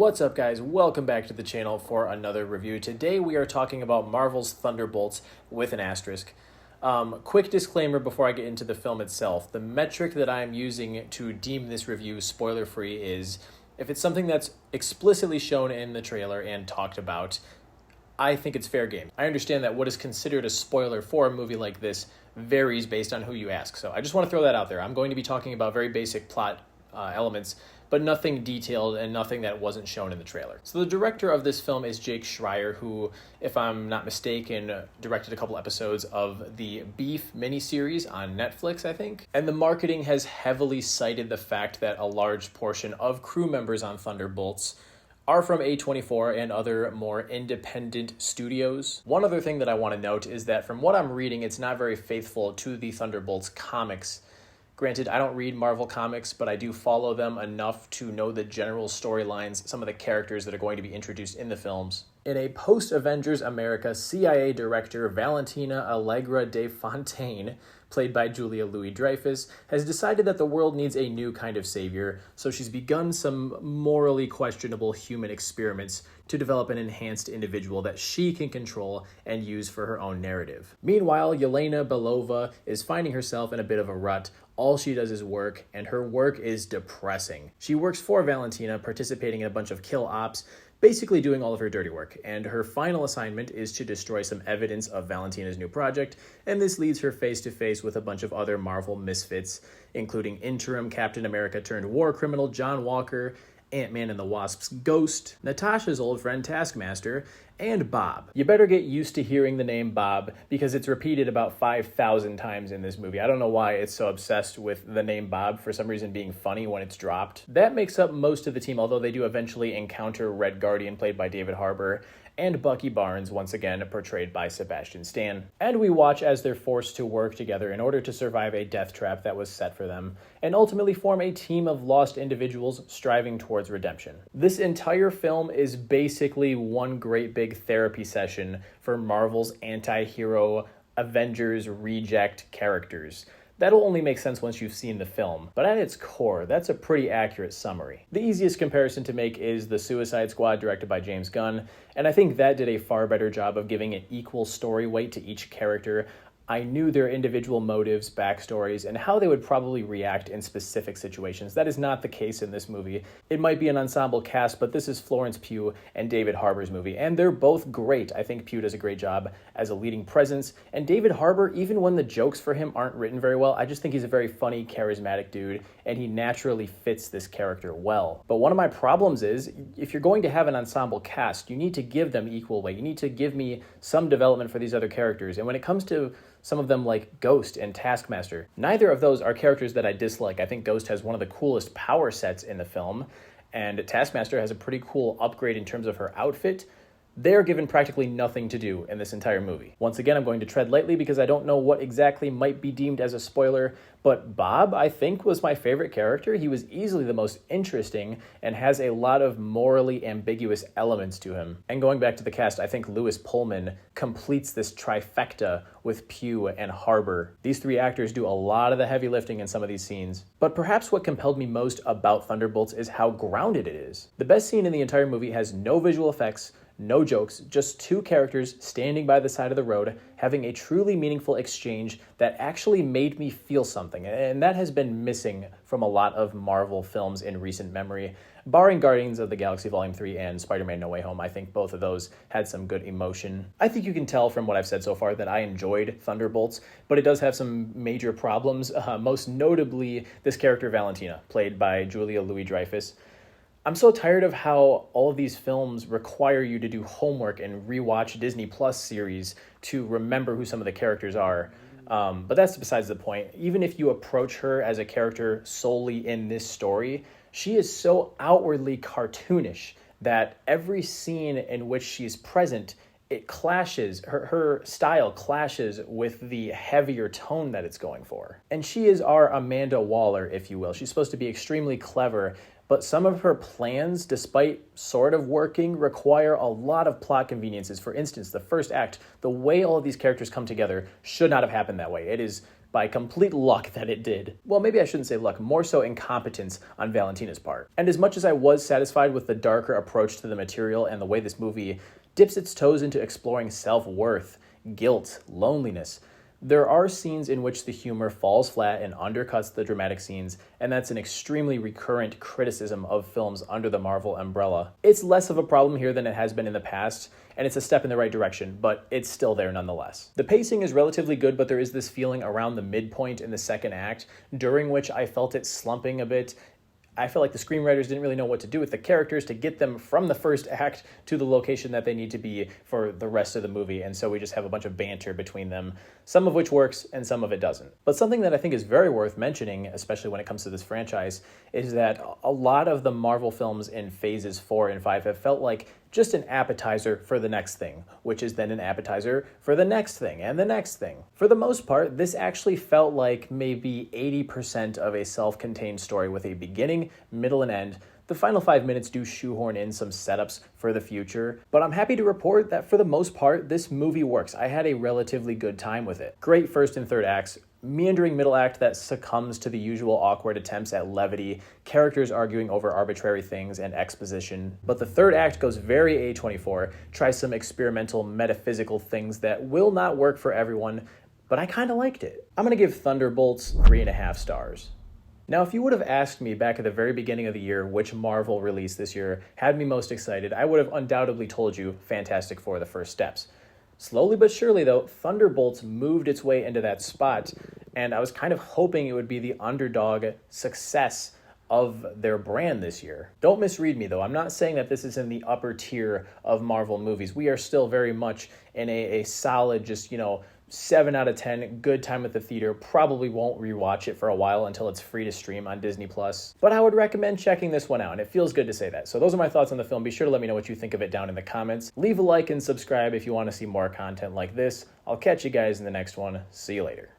What's up, guys? Welcome back to the channel for another review. Today we are talking about Marvel's Thunderbolts with an asterisk. Quick disclaimer before I get into the film itself. The metric that I am using to deem this review spoiler-free is if it's something that's explicitly shown in the trailer and talked about, I think it's fair game. I understand that what is considered a spoiler for a movie like this varies based on who you ask. So I just want to throw that out there. I'm going to be talking about very basic plot elements, but nothing detailed and nothing that wasn't shown in the trailer. So the director of this film is Jake Schreier, who, if I'm not mistaken, directed a couple episodes of the Beef miniseries on Netflix, I think. And the marketing has heavily cited the fact that a large portion of crew members on Thunderbolts are from A24 and other more independent studios. One other thing that I want to note is that from what I'm reading, it's not very faithful to the Thunderbolts comics. Granted, I don't read Marvel comics, but I do follow them enough to know the general storylines, some of the characters that are going to be introduced in the films. In a post-Avengers America, CIA director Valentina Allegra de Fontaine, played by Julia Louis-Dreyfus, has decided that the world needs a new kind of savior, so she's begun some morally questionable human experiments to develop an enhanced individual that she can control and use for her own narrative. Meanwhile, Yelena Belova is finding herself in a bit of a rut. All she does is work, and her work is depressing. She works for Valentina, participating in a bunch of kill ops, basically doing all of her dirty work, and her final assignment is to destroy some evidence of Valentina's new project, and this leads her face-to-face with a bunch of other Marvel misfits, including interim Captain America turned war criminal John Walker, Ant-Man and the Wasp's Ghost, Natasha's old friend Taskmaster, and Bob. You better get used to hearing the name Bob because it's repeated about 5,000 times in this movie. I don't know why it's so obsessed with the name Bob for some reason being funny when it's dropped. That makes up most of the team, although they do eventually encounter Red Guardian, played by David Harbour, and Bucky Barnes, once again portrayed by Sebastian Stan. And we watch as they're forced to work together in order to survive a death trap that was set for them, and ultimately form a team of lost individuals striving towards redemption. This entire film is basically one great big therapy session for Marvel's anti-hero Avengers reject characters. That'll only make sense once you've seen the film, but at its core, that's a pretty accurate summary. The easiest comparison to make is The Suicide Squad, directed by James Gunn, and I think that did a far better job of giving an equal story weight to each character. I knew their individual motives, backstories, and how they would probably react in specific situations. That is not the case in this movie. It might be an ensemble cast, but this is Florence Pugh and David Harbour's movie, and they're both great. I think Pugh does a great job as a leading presence, and David Harbour, even when the jokes for him aren't written very well, I just think he's a very funny, charismatic dude, and he naturally fits this character well. But one of my problems is, if you're going to have an ensemble cast, you need to give them equal weight. You need to give me some development for these other characters, and when it comes to some of them like Ghost and Taskmaster, neither of those are characters that I dislike. I think Ghost has one of the coolest power sets in the film, and Taskmaster has a pretty cool upgrade in terms of her outfit. They're given practically nothing to do in this entire movie. Once again, I'm going to tread lightly because I don't know what exactly might be deemed as a spoiler, but Bob, I think, was my favorite character. He was easily the most interesting and has a lot of morally ambiguous elements to him. And going back to the cast, I think Louis Pullman completes this trifecta with Pugh and Harbour. These three actors do a lot of the heavy lifting in some of these scenes. But perhaps what compelled me most about Thunderbolts is how grounded it is. The best scene in the entire movie has no visual effects, no jokes, just two characters standing by the side of the road having a truly meaningful exchange that actually made me feel something, and that has been missing from a lot of Marvel films in recent memory. Barring Guardians of the Galaxy Volume 3 and Spider-Man No Way Home, I think both of those had some good emotion. I think you can tell from what I've said so far that I enjoyed Thunderbolts, but it does have some major problems, most notably this character Valentina, played by Julia Louis-Dreyfus. I'm so tired of how all of these films require you to do homework and rewatch Disney Plus series to remember who some of the characters are. But that's besides the point. Even if you approach her as a character solely in this story, she is so outwardly cartoonish that every scene in which she's present, it clashes, her style clashes with the heavier tone that it's going for. And she is our Amanda Waller, if you will. She's supposed to be extremely clever, but some of her plans, despite sort of working, require a lot of plot conveniences. For instance, the first act, the way all of these characters come together should not have happened that way. It is by complete luck that it did. Well, maybe I shouldn't say luck, more so incompetence on Valentina's part. And as much as I was satisfied with the darker approach to the material and the way this movie dips its toes into exploring self-worth, guilt, loneliness, there are scenes in which the humor falls flat and undercuts the dramatic scenes, and that's an extremely recurrent criticism of films under the Marvel umbrella. It's less of a problem here than it has been in the past, and it's a step in the right direction, but it's still there nonetheless. The pacing is relatively good, but there is this feeling around the midpoint in the second act, during which I felt it slumping a bit. I feel like the screenwriters didn't really know what to do with the characters to get them from the first act to the location that they need to be for the rest of the movie, and so we just have a bunch of banter between them, some of which works and some of it doesn't. But something that I think is very worth mentioning, especially when it comes to this franchise, is that a lot of the Marvel films in phases 4 and 5 have felt like just an appetizer for the next thing, which is then an appetizer for the next thing and the next thing. For the most part, this actually felt like maybe 80% of a self-contained story with a beginning, middle, and end. The final 5 minutes do shoehorn in some setups for the future, but I'm happy to report that for the most part, this movie works. I had a relatively good time with it. Great first and third acts, meandering middle act that succumbs to the usual awkward attempts at levity, characters arguing over arbitrary things, and exposition. But the third act goes very A24, tries some experimental metaphysical things that will not work for everyone, but I kind of liked it. I'm going to give Thunderbolts 3.5 stars. Now, if you would have asked me back at the very beginning of the year which Marvel release this year had me most excited, I would have undoubtedly told you Fantastic Four: The First Steps. Slowly but surely, though, Thunderbolts moved its way into that spot, and I was kind of hoping it would be the underdog success of their brand this year. Don't misread me, though. I'm not saying that this is in the upper tier of Marvel movies. We are still very much in a solid, 7 out of 10, good time at the theater. Probably won't rewatch it for a while until it's free to stream on Disney+. But I would recommend checking this one out, and it feels good to say that. So those are my thoughts on the film. Be sure to let me know what you think of it down in the comments. Leave a like and subscribe if you want to see more content like this. I'll catch you guys in the next one. See you later.